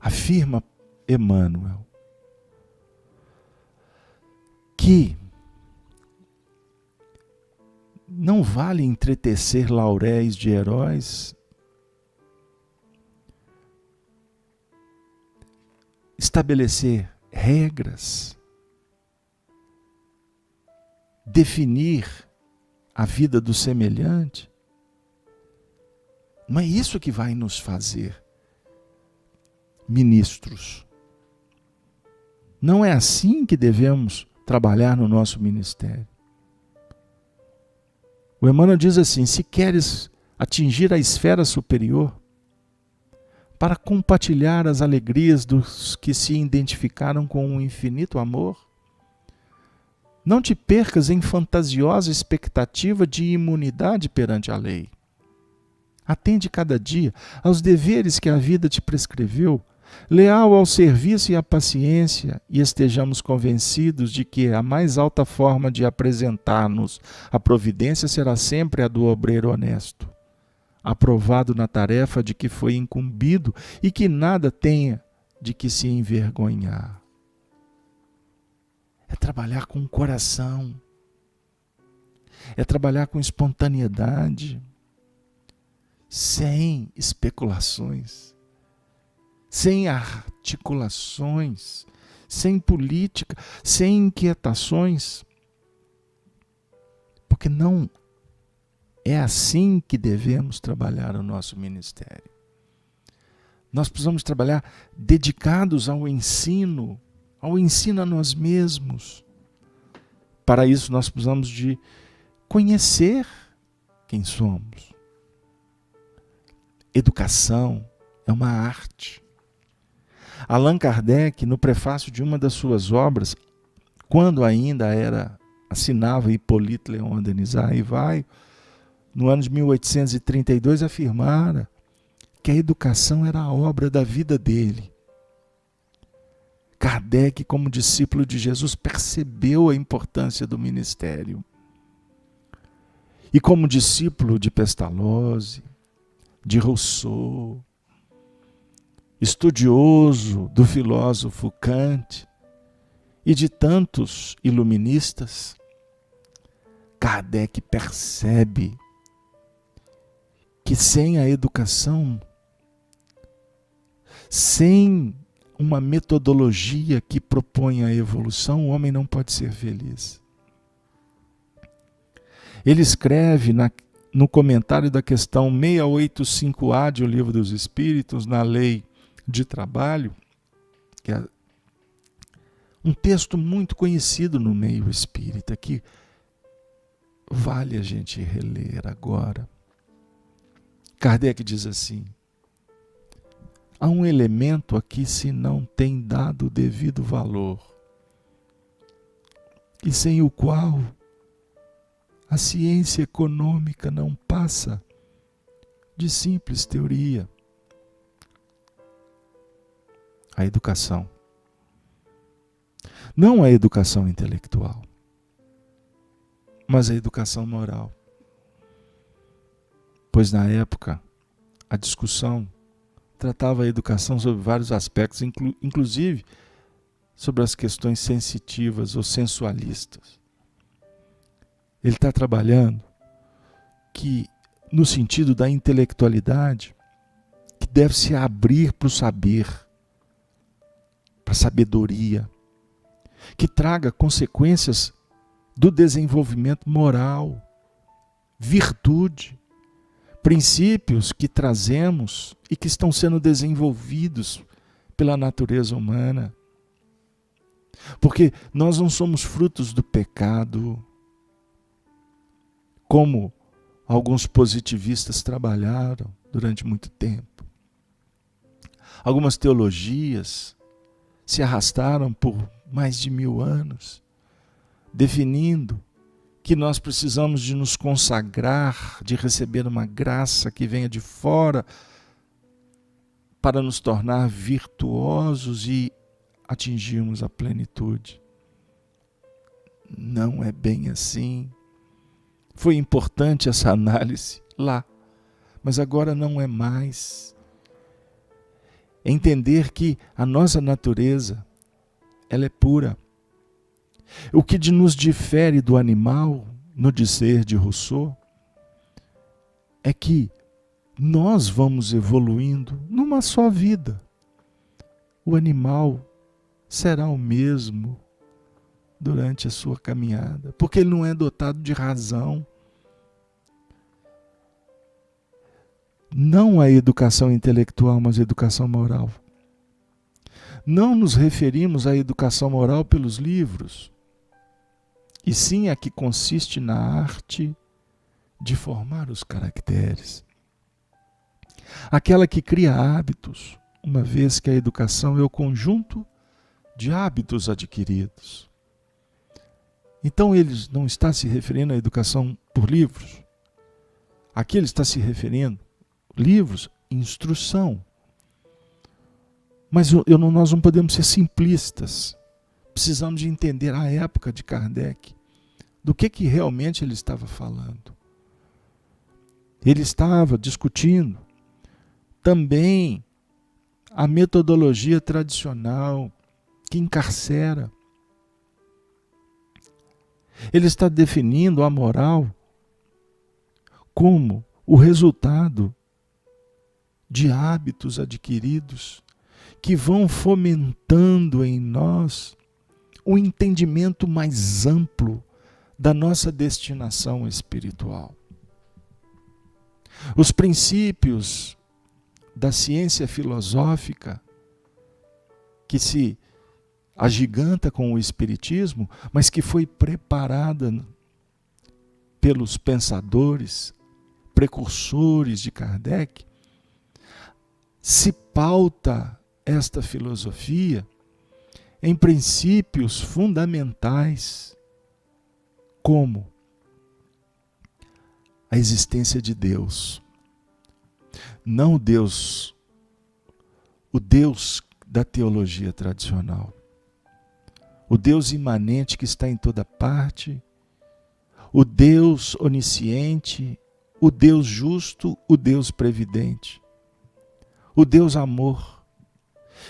afirma Emmanuel que não vale entretecer lauréis de heróis, estabelecer regras, definir a vida do semelhante. Não é isso que vai nos fazer ministros. Não é assim que devemos trabalhar no nosso ministério. O Emmanuel diz assim: se queres atingir a esfera superior, para compartilhar as alegrias dos que se identificaram com o infinito amor, não te percas em fantasiosa expectativa de imunidade perante a lei. Atende cada dia aos deveres que a vida te prescreveu, leal ao serviço e à paciência, e estejamos convencidos de que a mais alta forma de apresentar-nos a providência será sempre a do obreiro honesto, aprovado na tarefa de que foi incumbido e que nada tenha de que se envergonhar. É trabalhar com o coração, é trabalhar com espontaneidade, sem especulações, sem articulações, sem política, sem inquietações, porque não é assim que devemos trabalhar o nosso ministério. Nós precisamos trabalhar dedicados ao ensino a nós mesmos. Para isso nós precisamos de conhecer quem somos. Educação é uma arte. Allan Kardec, no prefácio de uma das suas obras, quando ainda assinava Hippolyte Léon Denisard Rivaio, no ano de 1832, afirmara que a educação era a obra da vida dele. Kardec, como discípulo de Jesus, percebeu a importância do ministério. E como discípulo de Pestalozzi, de Rousseau, estudioso do filósofo Kant e de tantos iluministas, Kardec percebe que sem a educação, sem uma metodologia que propõe a evolução, o homem não pode ser feliz. Ele escreve no comentário da questão 685A de O Livro dos Espíritos, na Lei de Trabalho, que é um texto muito conhecido no meio espírita, que vale a gente reler agora. Kardec diz assim: há um elemento a que se não tem dado o devido valor, e sem o qual a ciência econômica não passa de simples teoria: a educação. Não a educação intelectual, mas a educação moral. Pois na época a discussão tratava a educação sobre vários aspectos, inclusive sobre as questões sensitivas ou sensualistas. Ele está trabalhando que, no sentido da intelectualidade, que deve se abrir para o saber, para a sabedoria, que traga consequências do desenvolvimento moral, virtude, princípios que trazemos e que estão sendo desenvolvidos pela natureza humana. Porque nós não somos frutos do pecado, como alguns positivistas trabalharam durante muito tempo. Algumas teologias se arrastaram por mais de 1000 anos, definindo que nós precisamos de nos consagrar, de receber uma graça que venha de fora para nos tornar virtuosos e atingirmos a plenitude. Não é bem assim. Foi importante essa análise lá, mas agora não é mais. entender que a nossa natureza, ela é pura. O que nos difere do animal, no dizer de Rousseau, é que nós vamos evoluindo numa só vida. O animal será o mesmo durante a sua caminhada, porque ele não é dotado de razão. Não a educação intelectual, mas a educação moral. Não nos referimos à educação moral pelos livros, e sim a que consiste na arte de formar os caracteres. Aquela que cria hábitos, uma vez que a educação é o conjunto de hábitos adquiridos. Então ele não está se referindo à educação por livros. Aqui ele está se referindo livros, instrução. Mas nós não podemos ser simplistas. Precisamos de entender a época de Kardec, do que realmente ele estava falando. Ele estava discutindo também a metodologia tradicional que encarcera. Ele está definindo a moral como o resultado de hábitos adquiridos que vão fomentando em nós um entendimento mais amplo da nossa destinação espiritual. Os princípios da ciência filosófica que se agiganta com o Espiritismo, mas que foi preparada pelos pensadores, precursores de Kardec, se pauta esta filosofia em princípios fundamentais, como a existência de Deus. Não o Deus da teologia tradicional. O Deus imanente que está em toda parte, o Deus onisciente, o Deus justo, o Deus previdente, o Deus amor,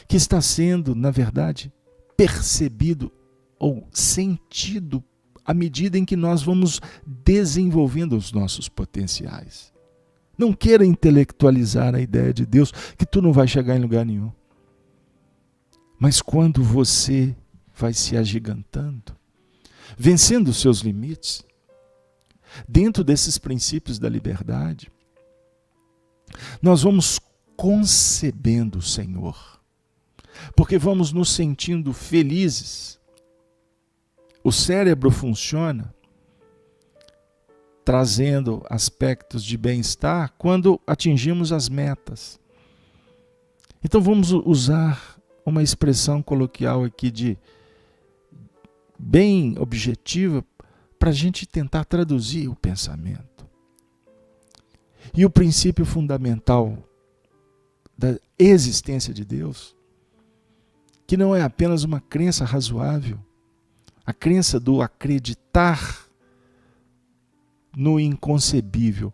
que está sendo, na verdade, percebido ou sentido à medida em que nós vamos desenvolvendo os nossos potenciais. Não queira intelectualizar a ideia de Deus, que tu não vai chegar em lugar nenhum. Mas quando você vai se agigantando, vencendo os seus limites, dentro desses princípios da liberdade, nós vamos concebendo o Senhor, porque vamos nos sentindo felizes. O cérebro funciona trazendo aspectos de bem-estar quando atingimos as metas. Então vamos usar uma expressão coloquial aqui bem objetiva para a gente tentar traduzir o pensamento. E o princípio fundamental da existência de Deus, que não é apenas uma crença razoável, a crença do acreditar no inconcebível,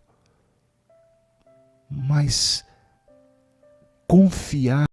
mas confiar